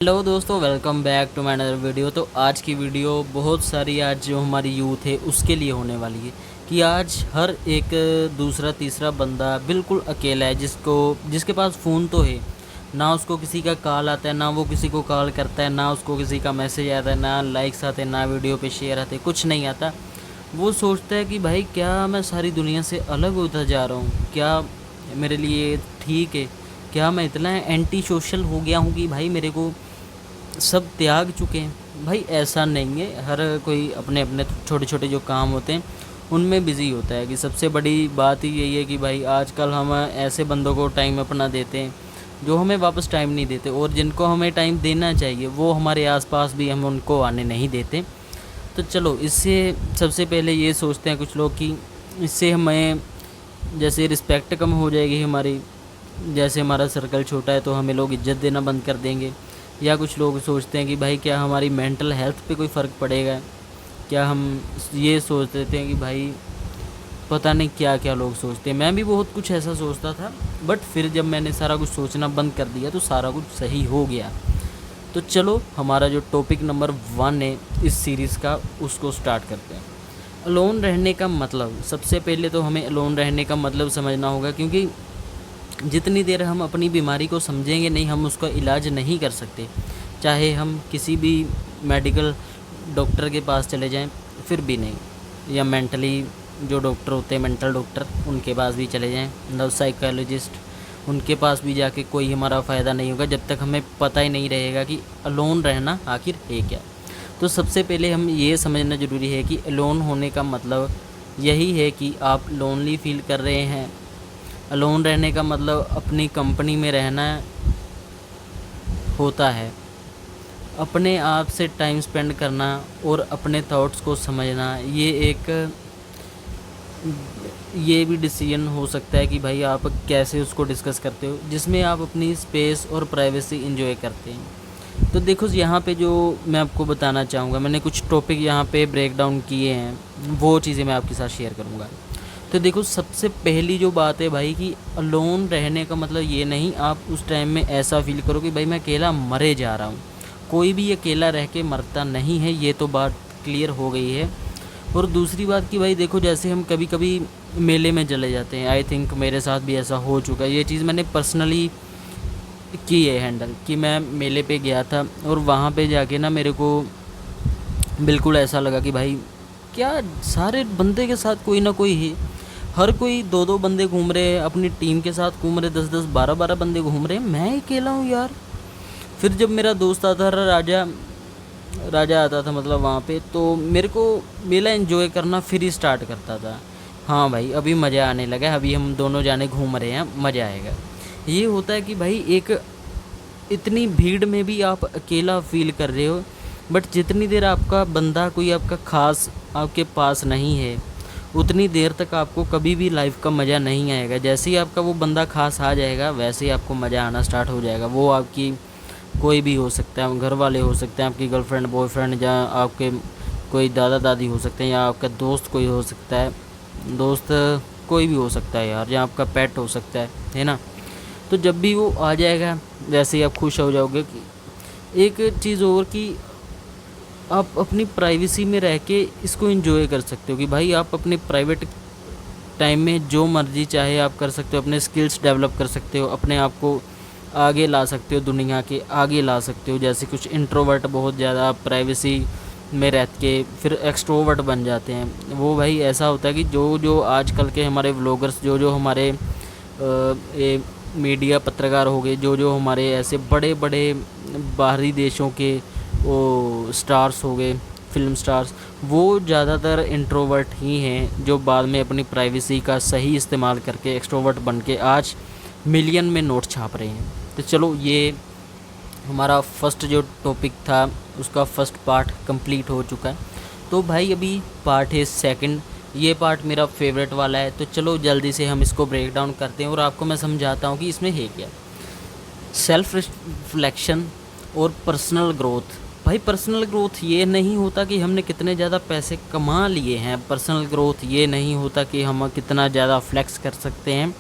Hello दोस्तों, welcome back to my another video. तो आज की वीडियो बहुत सारी आज जो हमारी यूथ है उसके लिए होने वाली है कि आज हर एक दूसरा तीसरा बंदा बिल्कुल अकेला है, जिसके पास फ़ोन तो है ना, उसको किसी का कॉल आता है, ना वो किसी को कॉल करता है, ना उसको किसी का मैसेज आता है, ना लाइक्स आते हैं, ना वीडियो पे शेयर आते, कुछ नहीं आता। वो सोचता है कि भाई क्या मैं सारी दुनिया से अलग होता जा रहा हूँ, क्या मेरे लिए ठीक है, क्या मैं इतना एंटी सोशल हो गया हूँ कि भाई मेरे को सब त्याग चुके हैं। भाई ऐसा नहीं है, हर कोई अपने अपने छोटे छोटे जो काम होते हैं उनमें बिज़ी होता है। कि सबसे बड़ी बात ही यही है कि भाई आजकल हम ऐसे बंदों को टाइम अपना देते हैं जो हमें वापस टाइम नहीं देते, और जिनको हमें टाइम देना चाहिए वो हमारे आसपास भी हम उनको आने नहीं देते। तो चलो, इससे सबसे पहले ये सोचते हैं कुछ लोग कि इससे हमें जैसे रिस्पेक्ट कम हो जाएगी हमारी, जैसे हमारा सर्कल छोटा है तो हमें लोग इज्जत देना बंद कर देंगे। या कुछ लोग सोचते हैं कि भाई क्या हमारी मेंटल हेल्थ पे कोई फ़र्क पड़ेगा। क्या हम ये सोच लेते हैं कि भाई पता नहीं क्या क्या लोग सोचते हैं। मैं भी बहुत कुछ ऐसा सोचता था, बट फिर जब मैंने सारा कुछ सोचना बंद कर दिया तो सारा कुछ सही हो गया। तो चलो, हमारा जो टॉपिक नंबर 1 है इस सीरीज़ का, उसको स्टार्ट करते हैं। अलोन रहने का मतलब, सबसे पहले तो हमें अलोन रहने का मतलब समझना होगा, क्योंकि जितनी देर हम अपनी बीमारी को समझेंगे नहीं, हम उसका इलाज नहीं कर सकते। चाहे हम किसी भी मेडिकल डॉक्टर के पास चले जाएं फिर भी नहीं, या मेंटली जो डॉक्टर होते हैं, मेंटल डॉक्टर, उनके पास भी चले जाएं, नर्व साइकोलॉजिस्ट, उनके पास भी जाके कोई हमारा फ़ायदा नहीं होगा जब तक हमें पता ही नहीं रहेगा कि अलोन रहना आखिर है क्या। तो सबसे पहले हम ये समझना ज़रूरी है कि अलोन होने का मतलब यही है कि आप लोनली फील कर रहे हैं। अलोन रहने का मतलब अपनी कंपनी में रहना होता है, अपने आप से टाइम स्पेंड करना और अपने थॉट्स को समझना। ये भी डिसीजन हो सकता है कि भाई आप कैसे उसको डिस्कस करते हो, जिसमें आप अपनी स्पेस और प्राइवेसी एंजॉय करते हैं। तो देखो, यहाँ पे जो मैं आपको बताना चाहूँगा, मैंने कुछ टॉपिक यहाँ पे ब्रेक डाउन किए हैं, वो चीज़ें मैं आपके साथ शेयर करूँगा। तो देखो, सबसे पहली जो बात है भाई कि अलोन रहने का मतलब ये नहीं आप उस टाइम में ऐसा फील करो कि भाई मैं अकेला मरे जा रहा हूँ। कोई भी अकेला रह के मरता नहीं है, ये तो बात क्लियर हो गई है। और दूसरी बात कि भाई देखो, जैसे हम कभी कभी मेले में चले जाते हैं, आई थिंक मेरे साथ भी ऐसा हो चुका है। ये चीज़ मैंने पर्सनली की है हैंडल, कि मैं मेले पे गया था और वहाँ पे जाके ना मेरे को बिल्कुल ऐसा लगा कि भाई क्या सारे बंदे के साथ कोई ना कोई है, हर कोई दो दो बंदे घूम रहे हैं, अपनी टीम के साथ घूम रहे, 10 10 12 12 बंदे घूम रहे हैं, मैं अकेला हूँ यार। फिर जब मेरा दोस्त आता था, राजा राजा आता था मतलब वहाँ पे, तो मेरे को मेला एंजॉय करना फिर ही स्टार्ट करता था। हाँ भाई, अभी मज़ा आने लगा है, अभी हम दोनों जाने घूम रहे हैं, मज़ा आएगा। ये होता है कि भाई एक इतनी भीड़ में भी आप अकेला फील कर रहे हो, बट जितनी देर आपका बंदा कोई आपका ख़ास आपके पास नहीं है, उतनी देर तक आपको कभी भी लाइफ का मज़ा नहीं आएगा। जैसे ही आपका वो बंदा ख़ास आ जाएगा, वैसे ही आपको मज़ा आना स्टार्ट हो जाएगा। वो आपकी कोई भी हो सकता है, घर वाले हो सकते हैं, आपकी गर्लफ्रेंड बॉयफ्रेंड, या आपके कोई दादा दादी हो सकते हैं, या आपका दोस्त कोई हो सकता है, दोस्त कोई भी हो सकता है यार, या आपका पेट हो सकता है ना। तो जब भी वो आ जाएगा, वैसे ही आप खुश हो जाओगे। कि एक चीज़ और कि आप अपनी प्राइवेसी में रह के इसको एंजॉय कर सकते हो, कि भाई आप अपने प्राइवेट टाइम में जो मर्ज़ी चाहे आप कर सकते हो, अपने स्किल्स डेवलप कर सकते हो, अपने आप को आगे ला सकते हो, दुनिया के आगे ला सकते हो। जैसे कुछ इंट्रोवर्ट बहुत ज़्यादा प्राइवेसी में रह के फिर एक्सट्रोवर्ट बन जाते हैं। वो भाई ऐसा होता है कि जो जो आजकल के हमारे व्लॉगर्स, जो जो हमारे ये मीडिया पत्रकार हो गए, जो जो हमारे ऐसे बड़े बड़े बाहरी देशों के वो स्टार्स हो गए, फिल्म स्टार्स, वो ज़्यादातर इंट्रोवर्ट ही हैं, जो बाद में अपनी प्राइवेसी का सही इस्तेमाल करके एक्सट्रोवर्ट बन के आज मिलियन में नोट छाप रहे हैं। तो चलो, ये हमारा फर्स्ट जो टॉपिक था उसका फर्स्ट पार्ट कंप्लीट हो चुका है। तो भाई अभी पार्ट है सेकंड, ये पार्ट मेरा फेवरेट वाला है। तो चलो जल्दी से हम इसको ब्रेक डाउन करते हैं और आपको मैं समझाता हूँ कि इसमें है क्या। सेल्फ रिफ्लेक्शन और पर्सनल ग्रोथ। भाई पर्सनल ग्रोथ ये नहीं होता कि हमने कितने ज़्यादा पैसे कमा लिए हैं, पर्सनल ग्रोथ ये नहीं होता कि हम कितना ज़्यादा फ्लेक्स कर सकते हैं।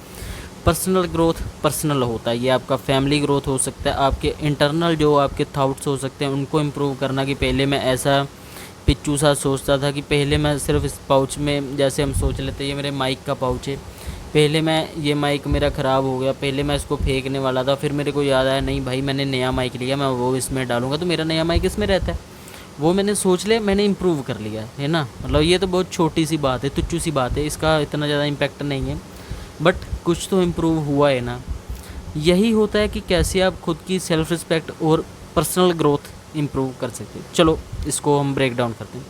पर्सनल ग्रोथ पर्सनल होता है, ये आपका फैमिली ग्रोथ हो सकता है, आपके इंटरनल जो आपके थाट्स हो सकते हैं उनको इम्प्रूव करना। कि पहले मैं ऐसा पिच्चू सा सोचता था कि पहले मैं सिर्फ इस पाउच में, जैसे हम सोच लेते हैं ये मेरे माइक का पाउच है, पहले मैं ये माइक मेरा ख़राब हो गया, पहले मैं इसको फेंकने वाला था, फिर मेरे को याद आया नहीं भाई मैंने नया माइक लिया, मैं वो इसमें डालूंगा तो मेरा नया माइक इसमें रहता है। वो मैंने सोच लिया, मैंने इम्प्रूव कर लिया है ना। मतलब ये तो बहुत छोटी सी बात है, तुच्छू सी बात है, इसका इतना ज़्यादा इम्पैक्ट नहीं है, बट कुछ तो इम्प्रूव हुआ है ना। यही होता है कि कैसे आप खुद की सेल्फ रिस्पेक्ट और पर्सनल ग्रोथ इम्प्रूव कर सकते हैं। चलो इसको हम ब्रेक डाउन करते हैं।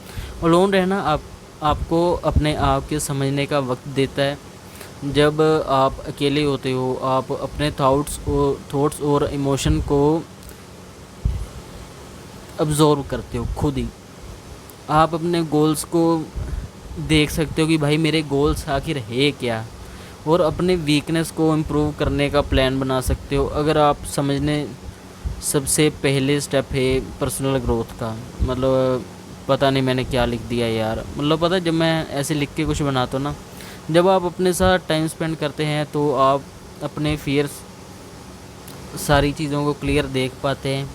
अलोन रहना आपको अपने आप के समझने का वक्त देता है। जब आप अकेले होते हो आप अपने थॉट्स और इमोशन को अब्जॉर्व करते हो खुद ही। आप अपने गोल्स को देख सकते हो कि भाई मेरे गोल्स आखिर है क्या, और अपने वीकनेस को इम्प्रूव करने का प्लान बना सकते हो। अगर आप समझने, सबसे पहले स्टेप है पर्सनल ग्रोथ का। मतलब पता नहीं मैंने क्या लिख दिया यार, मतलब पता है जब मैं ऐसे लिख के कुछ बनाता हूँ ना, जब आप अपने साथ टाइम स्पेंड करते हैं तो आप अपने फियर्स सारी चीज़ों को क्लियर देख पाते हैं।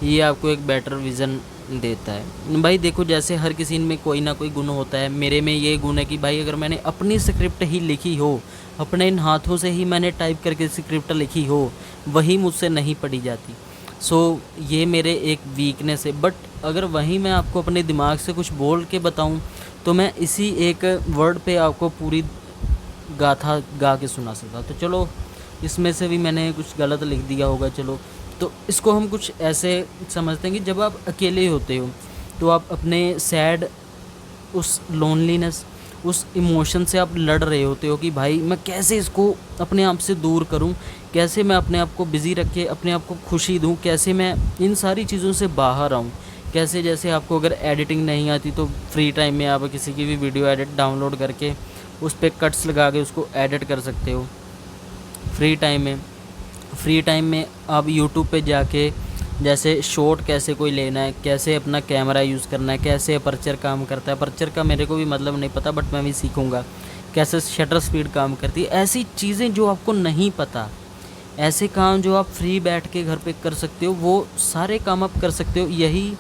ये आपको एक बेटर विज़न देता है। भाई देखो जैसे हर किसी में कोई ना कोई गुण होता है, मेरे में ये गुण है कि भाई अगर मैंने अपनी स्क्रिप्ट ही लिखी हो, अपने इन हाथों से ही मैंने टाइप करके स्क्रिप्ट लिखी हो, वही मुझसे नहीं पढ़ी जाती। सो ये मेरे एक वीकनेस है। बट अगर वहीं मैं आपको अपने दिमाग से कुछ बोल के बताऊं तो मैं इसी एक वर्ड पे आपको पूरी गाथा गा के सुना सकता। तो चलो इसमें से भी मैंने कुछ गलत लिख दिया होगा, चलो तो इसको हम कुछ ऐसे समझते हैं कि जब आप अकेले होते हो तो आप अपने सैड, उस लोनलीनेस, उस इमोशन से आप लड़ रहे होते हो कि भाई मैं कैसे इसको अपने आप से दूर करूं, कैसे मैं अपने आप को बिज़ी रख के अपने आप को खुशी दूं, कैसे मैं इन सारी चीज़ों से बाहर आऊं। कैसे, जैसे आपको अगर एडिटिंग नहीं आती तो फ्री टाइम में आप किसी की भी वीडियो एडिट डाउनलोड करके उस पर कट्स लगा के उसको एडिट कर सकते हो फ्री टाइम में आप यूट्यूब पे जाके जैसे शॉट कैसे कोई लेना है, कैसे अपना कैमरा यूज़ करना है, कैसे अपर्चर काम करता है, अपर्चर का मेरे को भी मतलब नहीं पता बट मैं भी सीखूँगा, कैसे शटर स्पीड काम करती है, ऐसी चीज़ें जो आपको नहीं पता, ऐसे काम जो आप फ्री बैठ के घर पे कर सकते हो, वो सारे काम आप कर सकते हो। यही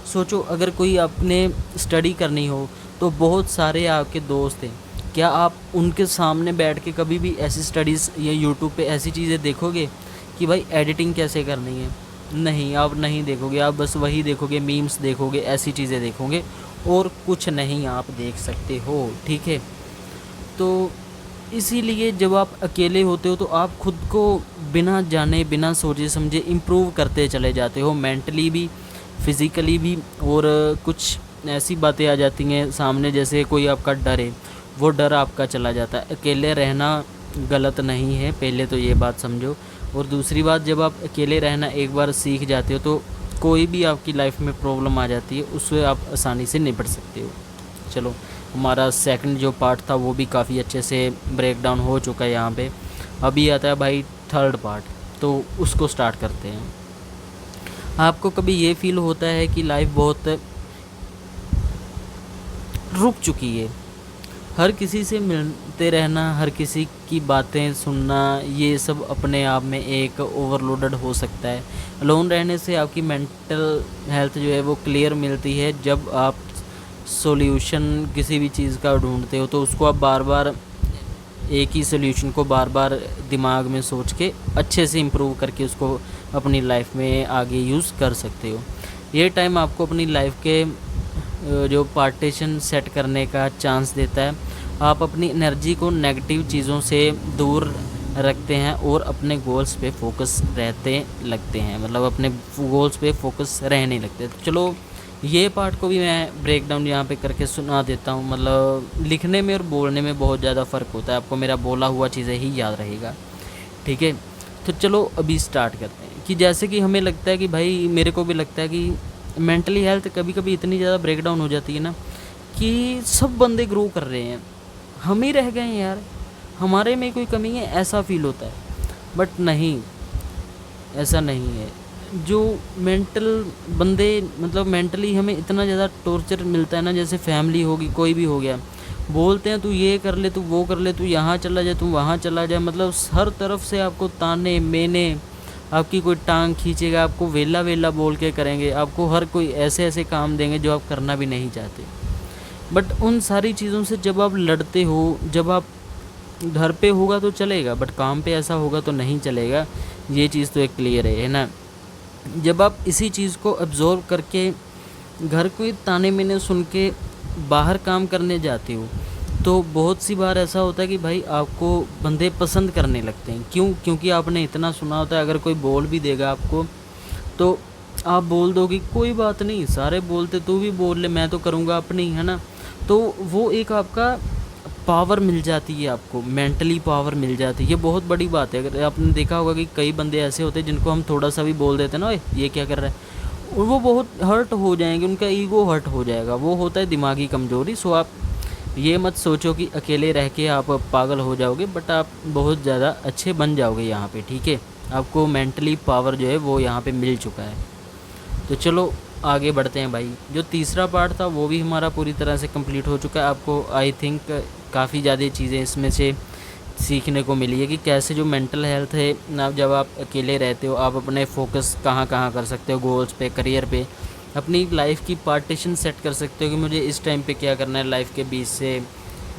सोचो अगर कोई आपने स्टडी करनी हो तो बहुत सारे आपके दोस्त हैं, क्या आप उनके सामने बैठ के कभी भी ऐसी स्टडीज़ या यूट्यूब पे ऐसी चीज़ें देखोगे कि भाई एडिटिंग कैसे करनी है? नहीं, आप नहीं देखोगे, आप बस वही देखोगे, मीम्स देखोगे, ऐसी चीज़ें देखोगे और कुछ नहीं आप देख सकते हो, ठीक है। तो इसीलिए जब आप अकेले होते हो तो आप खुद को बिना जाने बिना सोचे समझे इम्प्रूव करते चले जाते हो, मेंटली भी, फिज़िकली भी। और कुछ ऐसी बातें आ जाती हैं सामने, जैसे कोई आपका डर है, वो डर आपका चला जाता है। अकेले रहना गलत नहीं है, पहले तो ये बात समझो। और दूसरी बात, जब आप अकेले रहना एक बार सीख जाते हो तो कोई भी आपकी लाइफ में प्रॉब्लम आ जाती है उससे आप आसानी से निपट सकते हो। चलो हमारा सेकंड जो पार्ट था वो भी काफ़ी अच्छे से ब्रेक डाउन हो चुका है यहाँ पे। अभी आता है भाई थर्ड पार्ट, तो उसको स्टार्ट करते हैं। आपको कभी ये फील होता है कि लाइफ बहुत रुक चुकी है? हर किसी से मिलते रहना, हर किसी की बातें सुनना, ये सब अपने आप में एक ओवरलोडेड हो सकता है। अलोन रहने से आपकी मेंटल हेल्थ जो है वो क्लियर मिलती है। जब आप सॉल्यूशन किसी भी चीज़ का ढूंढते हो तो उसको आप बार बार, एक ही सॉल्यूशन को बार बार दिमाग में सोच के अच्छे से इम्प्रूव करके उसको अपनी लाइफ में आगे यूज़ कर सकते हो। ये टाइम आपको अपनी लाइफ के जो पार्टीशन सेट करने का चांस देता है। आप अपनी एनर्जी को नेगेटिव चीज़ों से दूर रखते हैं और अपने गोल्स पे फोकस रहते लगते हैं, मतलब अपने गोल्स पे फोकस रहने लगते हैं। तो चलो ये पार्ट को भी मैं ब्रेक डाउन यहाँ पे करके सुना देता हूँ। मतलब लिखने में और बोलने में बहुत ज़्यादा फ़र्क होता है, आपको मेरा बोला हुआ चीज़ें ही याद रहेगा, ठीक है। तो चलो अभी स्टार्ट करते हैं। कि जैसे कि हमें लगता है कि भाई, मेरे को भी लगता है कि मेंटली हेल्थ कभी कभी इतनी ज़्यादा ब्रेक डाउन हो जाती है ना कि सब बंदे ग्रो कर रहे हैं, हम ही रह गए हैं यार, हमारे में कोई कमी है, ऐसा फील होता है। बट नहीं, ऐसा नहीं है। जो मेंटल बंदे, मतलब मेंटली हमें इतना ज़्यादा टॉर्चर मिलता है ना, जैसे फैमिली होगी, कोई भी हो गया, बोलते हैं तू ये कर ले, तू वो कर ले, तू यहाँ चला जा, तू वहाँ चला जा, मतलब हर तरफ से आपको ताने मेने, आपकी कोई टांग खींचेगा, आपको वेला वेला बोल के करेंगे, आपको हर कोई ऐसे ऐसे काम देंगे जो आप करना भी नहीं चाहते। बट उन सारी चीज़ों से जब आप लड़ते हो, जब आप घर पे होगा तो चलेगा, बट काम पे ऐसा होगा तो नहीं चलेगा। ये चीज़ तो एक क्लियर है ना। जब आप इसी चीज़ को अब्ज़ॉर्व करके घर को ताने मैंने सुन के बाहर काम करने जाते हो, तो बहुत सी बार ऐसा होता है कि भाई आपको बंदे पसंद करने लगते हैं। क्यों? क्योंकि आपने इतना सुना होता है, अगर कोई बोल भी देगा आपको तो आप बोल दो कि कोई बात नहीं, सारे बोलते, तू भी बोल ले, मैं तो करूँगा अपनी, है ना। तो वो एक आपका पावर मिल जाती है, आपको मेंटली पावर मिल जाती है। ये बहुत बड़ी बात है। अगर आपने देखा होगा कि कई बंदे ऐसे होते हैं जिनको हम थोड़ा सा भी बोल देते हैं ना, ओए ये क्या कर रहा है, और वो बहुत हर्ट हो जाएंगे, उनका ईगो हर्ट हो जाएगा। वो होता है दिमागी कमज़ोरी। सो आप ये मत सोचो कि अकेले रह के आप पागल हो जाओगे, बट आप बहुत ज़्यादा अच्छे बन जाओगे यहाँ पे, ठीक है। आपको मेंटली पावर जो है वो यहाँ पे मिल चुका है। तो चलो आगे बढ़ते हैं भाई। जो तीसरा पार्ट था वो भी हमारा पूरी तरह से कंप्लीट हो चुका है। आपको आई थिंक काफ़ी ज़्यादा चीज़ें इसमें से सीखने को मिली है कि कैसे जो मेंटल हेल्थ है ना, जब आप अकेले रहते हो आप अपने फोकस कहाँ कहाँ कर सकते हो, गोल्स पे, करियर पे, अपनी लाइफ की पार्टीशन सेट कर सकते हो कि मुझे इस टाइम पे क्या करना है, लाइफ के 20 से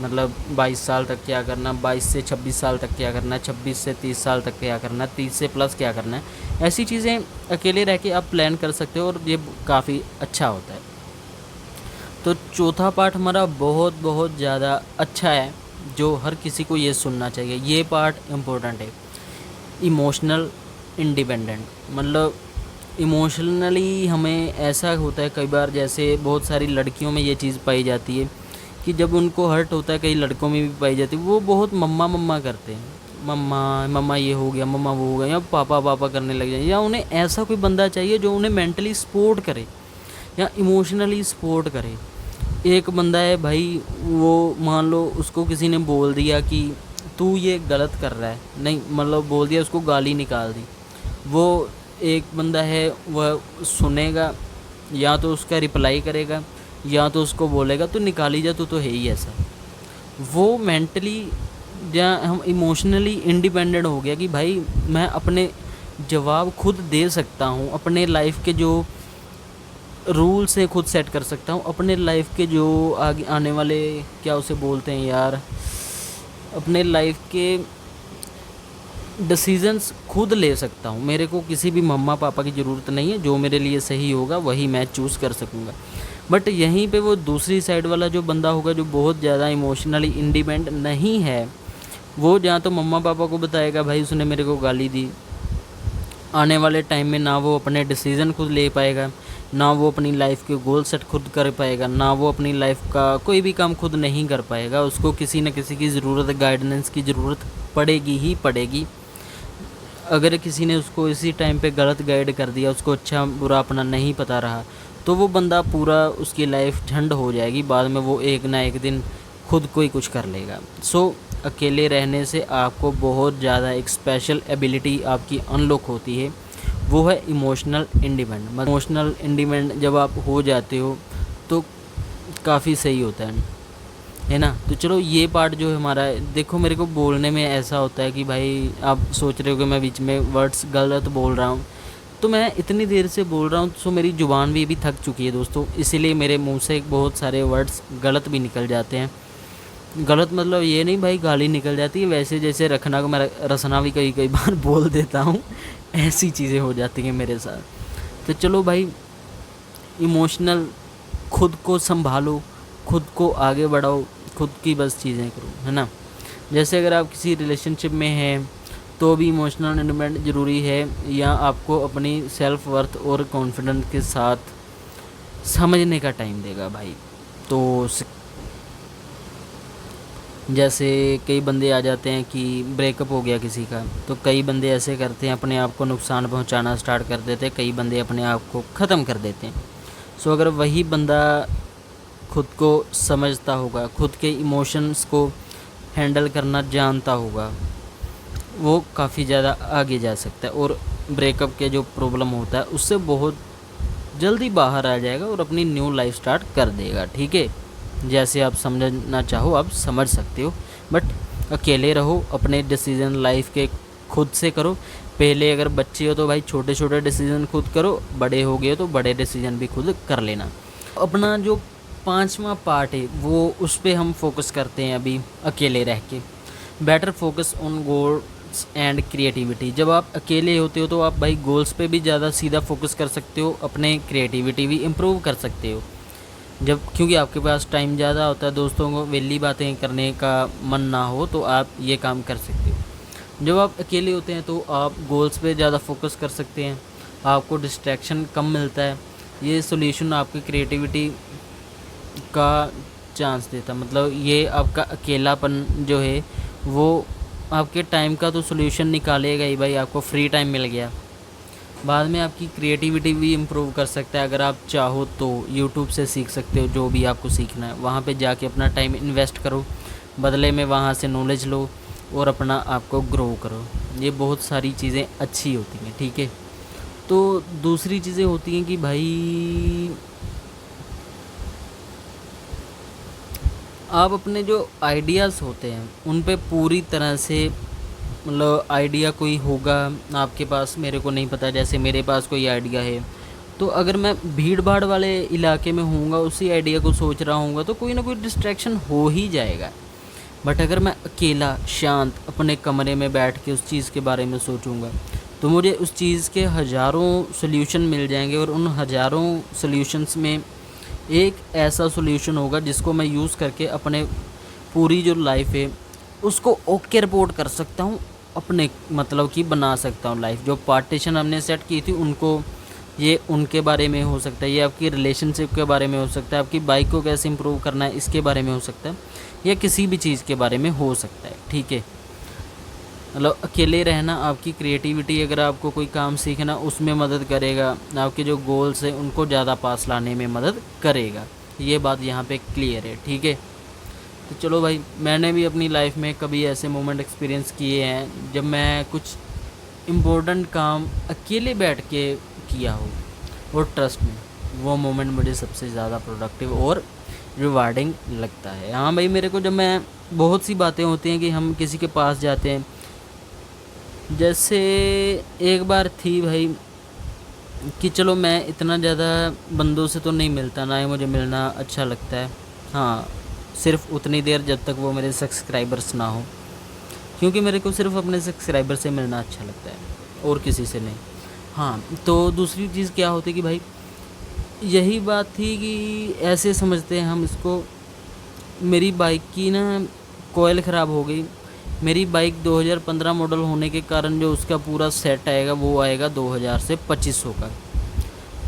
मतलब 22 साल तक क्या करना, 22 से 26 साल तक क्या करना है, 26 से 30 साल तक क्या करना है, 30 से प्लस क्या करना है। ऐसी चीज़ें अकेले रह के आप प्लान कर सकते हो और ये काफ़ी अच्छा होता है। तो चौथा पार्ट हमारा बहुत बहुत ज़्यादा अच्छा है, जो हर किसी को ये सुनना चाहिए। ये पार्ट इम्पोर्टेंट है, इमोशनल इंडिपेंडेंट। मतलब इमोशनली हमें ऐसा होता है कई बार, जैसे बहुत सारी लड़कियों में ये चीज़ पाई जाती है कि जब उनको हर्ट होता है, कई लड़कों में भी पाई जाती है, वो बहुत मम्मा मम्मा करते हैं, मम्मा मम्मा ये हो गया, मम्मा वो हो गया, या पापा पापा करने लग जाए। या उन्हें ऐसा कोई बंदा चाहिए जो उन्हें मेंटली सपोर्ट करे या इमोशनली सपोर्ट करे। एक बंदा है भाई, वो मान लो उसको किसी ने बोल दिया कि तू ये गलत कर रहा है, नहीं मतलब बोल दिया, उसको गाली निकाल दी। वो एक बंदा है, वह सुनेगा, या तो उसका रिप्लाई करेगा या तो उसको बोलेगा तो निकाली जा, तू तो है ही ऐसा। वो मेंटली या हम इमोशनली इंडिपेंडेंट हो गया कि भाई मैं अपने जवाब खुद दे सकता हूँ, अपने लाइफ के जो रूल से खुद सेट कर सकता हूँ, अपने लाइफ के जो आगे आने वाले क्या उसे बोलते हैं यार, अपने लाइफ के डिसीजंस खुद ले सकता हूँ। मेरे को किसी भी मम्मा पापा की ज़रूरत नहीं है, जो मेरे लिए सही होगा वही मैं चूज़ कर सकूँगा। बट यहीं पे वो दूसरी साइड वाला जो बंदा होगा जो बहुत ज़्यादा इमोशनली इंडिपेंडेंट नहीं है, वो जहाँ तो मम्मा पापा को बताएगा भाई उसने मेरे को गाली दी, आने वाले टाइम में ना वो अपने डिसीज़न खुद ले पाएगा, ना वो अपनी लाइफ के गोल सेट खुद कर पाएगा, ना वो अपनी लाइफ का कोई भी काम खुद नहीं कर पाएगा। उसको किसी न किसी की ज़रूरत, गाइडेंस की ज़रूरत पड़ेगी ही पड़ेगी। अगर किसी ने उसको इसी टाइम पे गलत गाइड कर दिया, उसको अच्छा बुरा अपना नहीं पता रहा, तो वो बंदा पूरा उसकी लाइफ झंड हो जाएगी। बाद में वो एक ना एक दिन खुद को ही कुछ कर लेगा। सो अकेले रहने से आपको बहुत ज़्यादा एक स्पेशल एबिलिटी आपकी अनलॉक होती है, वो है इमोशनल इंडिपेंडेंट। इमोशनल इंडिपेंडेंट जब आप हो जाते हो तो काफ़ी सही होता है ना। तो चलो ये पार्ट जो है हमारा, देखो मेरे को बोलने में ऐसा होता है कि भाई आप सोच रहे हो कि मैं बीच में वर्ड्स गलत बोल रहा हूँ, तो मैं इतनी देर से बोल रहा हूँ, सो मेरी ज़ुबान भी थक चुकी है दोस्तों, इसीलिए मेरे मुंह से बहुत सारे वर्ड्स गलत भी निकल जाते हैं। गलत मतलब ये नहीं भाई गाली निकल जाती है, वैसे जैसे रखना को मैं रसना भी कई बार बोल देता हूँ, ऐसी चीज़ें हो जाती हैं मेरे साथ। तो चलो भाई, इमोशनल खुद को संभालो, खुद को आगे बढ़ाओ, खुद की बस चीज़ें करो, है ना। जैसे अगर आप किसी रिलेशनशिप में हैं तो भी इमोशनल इंडिपेंडेंट ज़रूरी है, या आपको अपनी सेल्फ वर्थ और कॉन्फिडेंस के साथ समझने का टाइम देगा भाई। तो जैसे कई बंदे आ जाते हैं कि ब्रेकअप हो गया किसी का, तो कई बंदे ऐसे करते हैं, अपने आप को नुकसान पहुंचाना स्टार्ट कर देते हैं, कई बंदे अपने आप को ख़त्म कर देते हैं। सो अगर वही बंदा खुद को समझता होगा, खुद के इमोशंस को हैंडल करना जानता होगा, वो काफ़ी ज़्यादा आगे जा सकता है और ब्रेकअप के जो प्रॉब्लम होता है उससे बहुत जल्दी बाहर आ जाएगा और अपनी न्यू लाइफ स्टार्ट कर देगा, ठीक है। जैसे आप समझना चाहो आप समझ सकते हो, बट अकेले रहो, अपने डिसीज़न लाइफ के खुद से करो। पहले अगर बच्चे हो तो भाई छोटे छोटे डिसीज़न खुद करो, बड़े हो गए हो तो बड़े डिसीज़न भी खुद कर लेना। अपना जो 5वां पार्ट है वो उस पे हम फोकस करते हैं अभी अकेले रह के। Better focus on goals and creativity. जब आप अकेले होते हो तो आप भाई गोल्स पे भी ज़्यादा सीधा फोकस कर सकते हो, अपने क्रिएटिविटी भी इम्प्रूव कर सकते हो। जब क्योंकि आपके पास टाइम ज़्यादा होता है, दोस्तों को वेली बातें करने का मन ना हो तो आप ये काम कर सकते हो। जब आप अकेले होते हैं तो आप गोल्स पे ज़्यादा फोकस कर सकते हैं, आपको डिस्ट्रैक्शन कम मिलता है। ये सॉल्यूशन आपकी क्रिएटिविटी का चांस देता, मतलब ये आपका अकेलापन जो है वो आपके टाइम का तो सॉल्यूशन निकालेगा ही भाई। आपको फ्री टाइम मिल गया, बाद में आपकी क्रिएटिविटी भी इम्प्रूव कर सकता है। अगर आप चाहो तो यूट्यूब से सीख सकते हो जो भी आपको सीखना है, वहाँ पे जाके अपना टाइम इन्वेस्ट करो, बदले में वहाँ से नॉलेज लो और अपना आपको ग्रो करो। ये बहुत सारी चीज़ें अच्छी होती हैं, ठीक है। तो दूसरी चीज़ें होती हैं कि भाई आप अपने जो आइडियाज़ होते हैं उन पे पूरी तरह से, मतलब आइडिया कोई होगा आपके पास, मेरे को नहीं पता, जैसे मेरे पास कोई आइडिया है तो अगर मैं भीड़ भाड़ वाले इलाके में होऊंगा, उसी आइडिया को सोच रहा हूँगा तो कोई ना कोई डिस्ट्रैक्शन हो ही जाएगा। बट अगर मैं अकेला शांत अपने कमरे में बैठ के उस चीज़ के बारे में सोचूंगा तो मुझे उस चीज़ के हज़ारों सॉल्यूशन मिल जाएंगे, और उन हज़ारों सॉल्यूशंस में एक ऐसा सॉल्यूशन होगा जिसको मैं यूज़ करके अपने पूरी जो लाइफ है उसको ओके रिपोर्ट कर सकता हूँ, अपने मतलब कि बना सकता हूँ लाइफ। जो पार्टीशन हमने सेट की थी उनको, ये उनके बारे में हो सकता है, ये आपकी रिलेशनशिप के बारे में हो सकता है, आपकी बाइक को कैसे इंप्रूव करना है इसके बारे में हो सकता है, या किसी भी चीज़ के बारे में हो सकता है, ठीक है। मतलब अकेले रहना आपकी क्रिएटिविटी, अगर आपको कोई काम सीखना उसमें मदद करेगा, आपके जो गोल्स हैं उनको ज़्यादा पास लाने में मदद करेगा। ये बात यहाँ पे क्लियर है, ठीक है। तो चलो भाई, मैंने भी अपनी लाइफ में कभी ऐसे मोमेंट एक्सपीरियंस किए हैं जब मैं कुछ इम्पोर्टेंट काम अकेले बैठ के किया हो, और ट्रस्ट में वो मोमेंट मुझे सबसे ज़्यादा प्रोडक्टिव और रिवार्डिंग लगता है। हाँ भाई, मेरे को जब मैं, बहुत सी बातें होती हैं कि हम किसी के पास जाते हैं, जैसे एक बार थी भाई कि चलो मैं इतना ज़्यादा बंदों से तो नहीं मिलता, ना ही मुझे मिलना अच्छा लगता है। हाँ, सिर्फ उतनी देर जब तक वो मेरे सब्सक्राइबर्स ना हो, क्योंकि मेरे को सिर्फ अपने सब्सक्राइबर से मिलना अच्छा लगता है और किसी से नहीं। हाँ, तो दूसरी चीज़ क्या होती कि भाई यही बात थी कि ऐसे समझते हैं हम इसको, मेरी बाइक की ना कोयल ख़राब हो गई। मेरी बाइक 2015 मॉडल होने के कारण जो उसका पूरा सेट आएगा वो आएगा 2000 से 2500 का।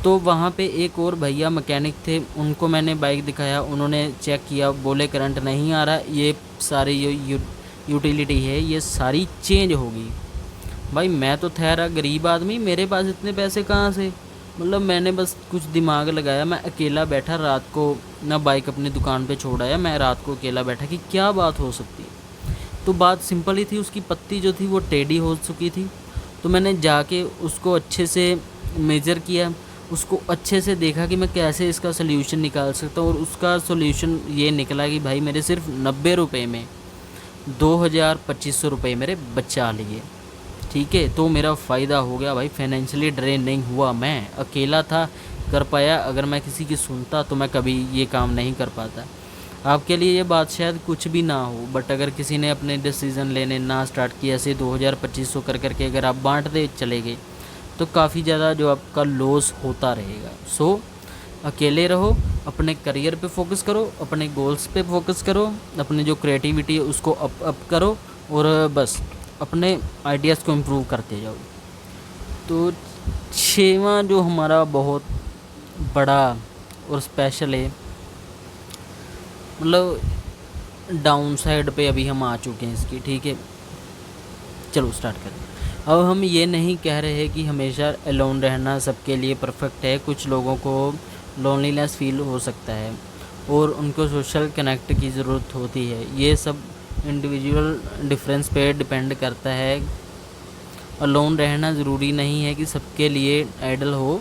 तो वहाँ पे एक और भैया मैकेनिक थे, उनको मैंने बाइक दिखाया, उन्होंने चेक किया, बोले करंट नहीं आ रहा, ये सारी यूटिलिटी है ये सारी चेंज होगी। भाई मैं तो ठहरा गरीब आदमी, मेरे पास इतने पैसे कहाँ से, मतलब मैंने बस कुछ दिमाग लगाया, मैं अकेला बैठा रात को, ना बाइक अपनी दुकान पे छोड़ आया, मैं रात को अकेला बैठा कि क्या बात हो सकती है। तो बात सिंपल ही थी, उसकी पत्ती जो थी वो टेढ़ी हो चुकी थी। तो मैंने जाके उसको अच्छे से मेज़र किया, उसको अच्छे से देखा कि मैं कैसे इसका सल्यूशन निकाल सकता हूँ, और उसका सल्यूशन ये निकला कि भाई मेरे सिर्फ 90 रुपये में 2200 रुपये मेरे बचा लिए, ठीक है। तो मेरा फ़ायदा हो गया भाई, फाइनेंशियली ड्रेन नहीं हुआ, मैं अकेला था कर पाया। अगर मैं किसी की सुनता तो मैं कभी ये काम नहीं कर पाता। आपके लिए ये बात शायद कुछ भी ना हो, बट अगर किसी ने अपने डिसीज़न लेने ना स्टार्ट किया, ऐसे 2000-2500 कर करके अगर आप बांटते चले गए तो काफ़ी ज़्यादा जो आपका लॉस होता रहेगा। सो अकेले रहो, अपने करियर पे फोकस करो, अपने गोल्स पे फोकस करो, अपने जो क्रिएटिविटी है उसको अप करो, और बस अपने आइडियाज़ को इम्प्रूव करते जाओ। तो 6वां जो हमारा बहुत बड़ा और स्पेशल है, मतलब डाउन साइड पे अभी हम आ चुके हैं इसकी, ठीक है। चलो स्टार्ट करें। अब हम ये नहीं कह रहे कि हमेशा अलोन रहना सबके लिए परफेक्ट है। कुछ लोगों को लोनलीनेस फील हो सकता है और उनको सोशल कनेक्ट की ज़रूरत होती है। ये सब इंडिविजुअल डिफरेंस पे डिपेंड करता है। अलोन रहना ज़रूरी नहीं है कि सबके लिए आइडल हो।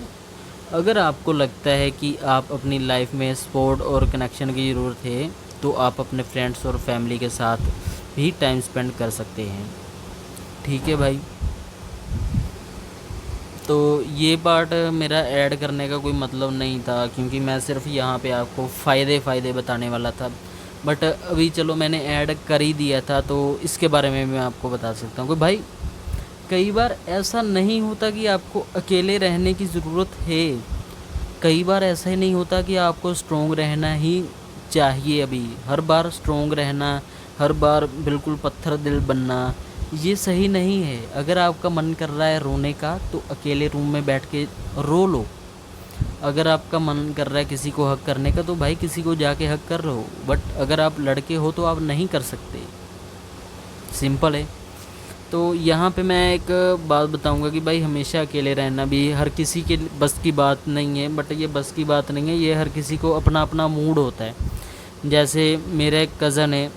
अगर आपको लगता है कि आप अपनी लाइफ में सपोर्ट और कनेक्शन की ज़रूरत है, तो आप अपने फ्रेंड्स और फैमिली के साथ भी टाइम स्पेंड कर सकते हैं। ठीक है भाई, तो ये पार्ट मेरा ऐड करने का कोई मतलब नहीं था, क्योंकि मैं सिर्फ यहाँ पे आपको फ़ायदे बताने वाला था। बट अभी चलो मैंने ऐड कर ही दिया था, तो इसके बारे में मैं आपको बता सकता हूँ कि भाई कई बार ऐसा नहीं होता कि आपको अकेले रहने की ज़रूरत है। कई बार ऐसा ही नहीं होता कि आपको स्ट्रोंग रहना ही चाहिए। अभी हर बार स्ट्रोंग रहना, हर बार बिल्कुल पत्थर दिल बनना, ये सही नहीं है। अगर आपका मन कर रहा है रोने का, तो अकेले रूम में बैठ के रो लो। अगर आपका मन कर रहा है किसी को हक करने का, तो भाई किसी को जाके हक कर लो। बट अगर आप लड़के हो तो आप नहीं कर सकते, सिंपल है। तो यहाँ पे मैं एक बात बताऊंगा कि भाई हमेशा अकेले रहना भी हर किसी के बस की बात नहीं है। बट ये बस की बात नहीं है, ये हर किसी को अपना अपना मूड होता है। जैसे मेरा एक कज़न है,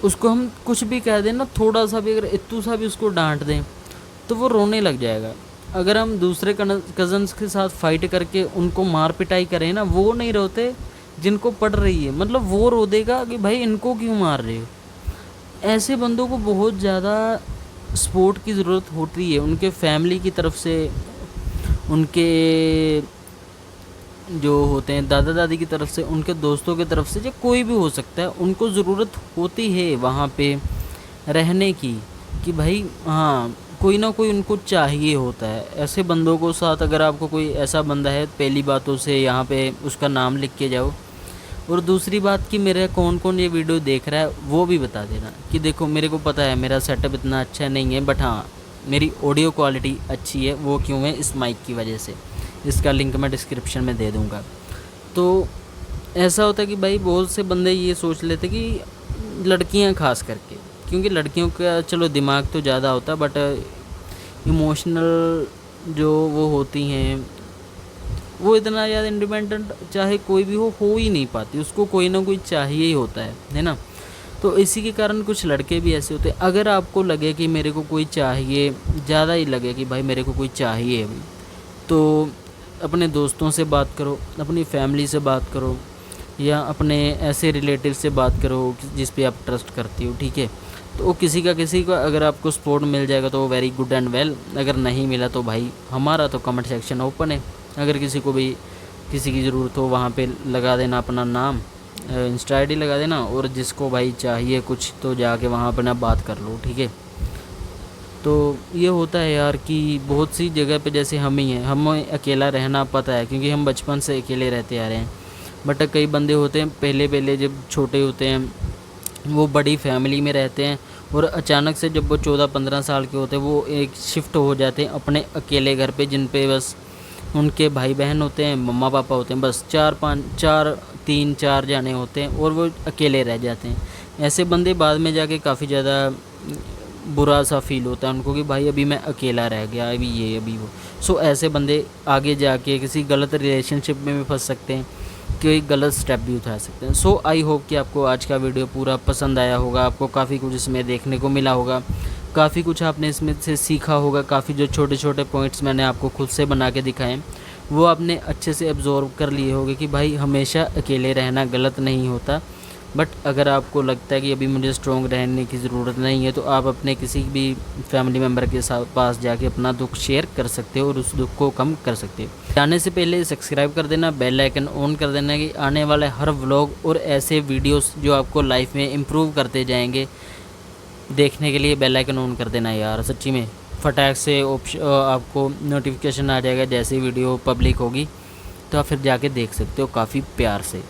उसको हम कुछ भी कह दें ना, थोड़ा सा भी, अगर इतू सा भी उसको डांट दें, तो वो रोने लग जाएगा। अगर हम दूसरे कज़न्स के साथ फाइट करके उनको मार पिटाई करें ना, वो नहीं रोते जिनको पड़ रही है, मतलब वो रो देगा कि भाई इनको क्यों मार रहे हो। ऐसे बंदों को बहुत ज़्यादा सपोर्ट की ज़रूरत होती है, उनके फैमिली की तरफ से, उनके जो होते हैं दादा दादी की तरफ से, उनके दोस्तों की तरफ से, या कोई भी हो सकता है, उनको ज़रूरत होती है वहाँ पे रहने की, कि भाई हाँ कोई ना कोई उनको चाहिए होता है। ऐसे बंदों को साथ अगर आपको कोई ऐसा बंदा है, पहली बातों से यहाँ पे उसका नाम लिख के जाओ। और दूसरी बात कि मेरे कौन कौन ये वीडियो देख रहा है वो भी बता देना कि देखो मेरे को पता है मेरा सेटअप इतना अच्छा नहीं है, बट हाँ मेरी ऑडियो क्वालिटी अच्छी है। वो क्यों है? इस माइक की वजह से। इसका लिंक मैं डिस्क्रिप्शन में दे दूँगा। तो ऐसा होता है कि भाई बहुत से बंदे ये सोच लेते कि लड़कियां खास करके, क्योंकि लड़कियों का चलो दिमाग तो ज़्यादा होता, बट इमोशनल जो वो होती हैं, वो इतना ज़्यादा इंडिपेंडेंट चाहे कोई भी हो ही नहीं पाती। उसको कोई ना कोई चाहिए ही होता है ना। तो इसी के कारण कुछ लड़के भी ऐसे होते हैं। अगर आपको लगे कि मेरे को कोई चाहिए, ज़्यादा ही लगे कि भाई मेरे को कोई चाहिए अभी, तो अपने दोस्तों से बात करो, अपनी फैमिली से बात करो, या अपने ऐसे रिलेटिव से बात करो जिस पे आप ट्रस्ट करती हो। ठीक है, तो किसी का अगर आपको सपोर्ट मिल जाएगा तो वेरी गुड एंड वेल। अगर नहीं मिला तो भाई हमारा तो कमेंट सेक्शन ओपन है। अगर किसी को भी किसी की ज़रूरत हो, वहाँ पे लगा देना अपना नाम, इंस्टा ID लगा देना, और जिसको भाई चाहिए कुछ तो जाके वहाँ पर ना बात कर लो। ठीक है, तो ये होता है यार कि बहुत सी जगह पे जैसे हम ही हैं, हमें अकेला रहना पता है, क्योंकि हम बचपन से अकेले रहते आ रहे हैं। बट कई बंदे होते हैं पहले जब छोटे होते हैं वो बड़ी फैमिली में रहते हैं, और अचानक से जब वो 14-15 साल के होते हैं वो एक शिफ्ट हो जाते हैं अपने अकेले घर पे, जिन पे बस उनके भाई बहन होते हैं, मम्मा पापा होते हैं, बस 3-4 जाने होते हैं, और वो अकेले रह जाते हैं। ऐसे बंदे बाद में जाके काफ़ी ज़्यादा बुरा सा फील होता है उनको कि भाई अभी मैं अकेला रह गया, अभी ये अभी वो। सो ऐसे बंदे आगे जाके किसी गलत रिलेशनशिप में भी फंस सकते हैं, कोई गलत स्टेप भी उठा सकते हैं। सो आई होप कि आपको आज का वीडियो पूरा पसंद आया होगा, आपको काफ़ी कुछ इसमें देखने को मिला होगा, काफ़ी कुछ आपने इसमें से सीखा होगा। काफ़ी जो छोटे छोटे पॉइंट्स मैंने आपको खुद से बना के दिखाए वो आपने अच्छे से एब्जॉर्व कर लिए होंगे कि भाई हमेशा अकेले रहना गलत नहीं होता। बट अगर आपको लगता है कि अभी मुझे स्ट्रॉन्ग रहने की ज़रूरत नहीं है, तो आप अपने किसी भी फैमिली मेम्बर के साथ पास जाके अपना दुख शेयर कर सकते हो और उस दुख को कम कर सकते हो। जाने से पहले सब्सक्राइब कर देना, बेल आइकन ऑन कर देना कि आने वाले हर व्लॉग और ऐसे वीडियोस जो आपको लाइफ में इम्प्रूव करते जाएंगे, देखने के लिए बेल आइकन ऑन कर देना यार। सच्ची में फटाक से आपको नोटिफिकेशन आ जाएगा जैसे वीडियो पब्लिक होगी, तो आप फिर जाके देख सकते हो काफ़ी प्यार से।